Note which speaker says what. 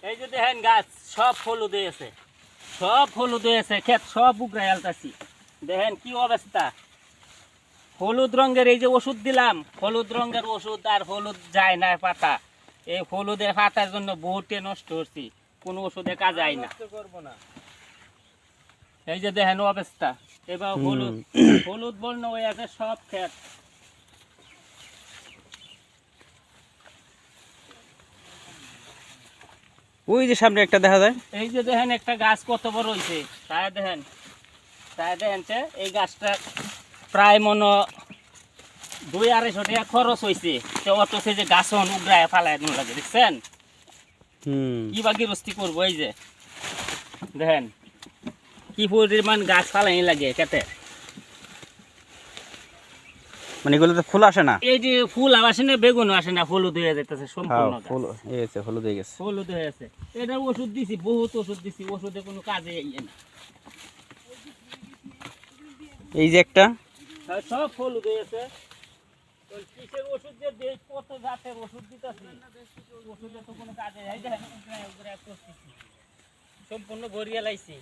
Speaker 1: এই যে দেখেন গাছ সব হলুদ হয়েছে, সব হলুদ হয়েছে, ক্ষেত সব উগড়াই আলতাছি। দেখেন কি অবস্থা, হলুদ রঙের এই যে ওষুধ দিলাম, হলুদ রঙের ওষুধ আর হলুদ যায় না পাতা। এই হলুদের পাতার জন্য বহুটে নষ্ট করছি, কোনো ওষুধে কাজে আয় না। এই যে দেখেন অবস্থা, এবার হলুদ হলুদ বর্ণ হয়ে আছে সব ক্ষেত।
Speaker 2: ওই যে সামনে একটা দেখা যায়,
Speaker 1: এই যে দেখেন একটা গাছ কত বড় হয়েছে, তাই দেখেন এই গাছটা প্রায় মনে 200-250 টাকা খরচ হয়েছে, অথচ যে গাছ উগড়ায় ফালায় লাগে, দেখছেন কি বা গৃহস্থী করবো। এই যে দেখেন কি পরিমাণ গাছ ফালাই লাগে খেতে,
Speaker 2: মানে এগুলোতে ফুল আসে না।
Speaker 1: এই যে ফুল আসে না, বেগুনও আসে না, হলুদ হয়ে যাইতেছে সম্পূর্ণ গাছ।
Speaker 2: ফুল হয়েছে, হলুদ হয়ে গেছে,
Speaker 1: হলুদ হয়ে আছে। এটা ওষুধ দিছি, বহুত ওষুধ দিছি, ওষুধে কোনো কাজে আইয়ে না।
Speaker 2: এই যে একটা
Speaker 1: সব হলুদ হয়ে আছে। কিসের ওষুধ যে দেই, কত জাতের ওষুধ দিতেছি, ওষুধে তো কোনো কাজে। এই দেখেন উপরে করতেছি, সম্পূর্ণ ভরিয়ে লাইছি।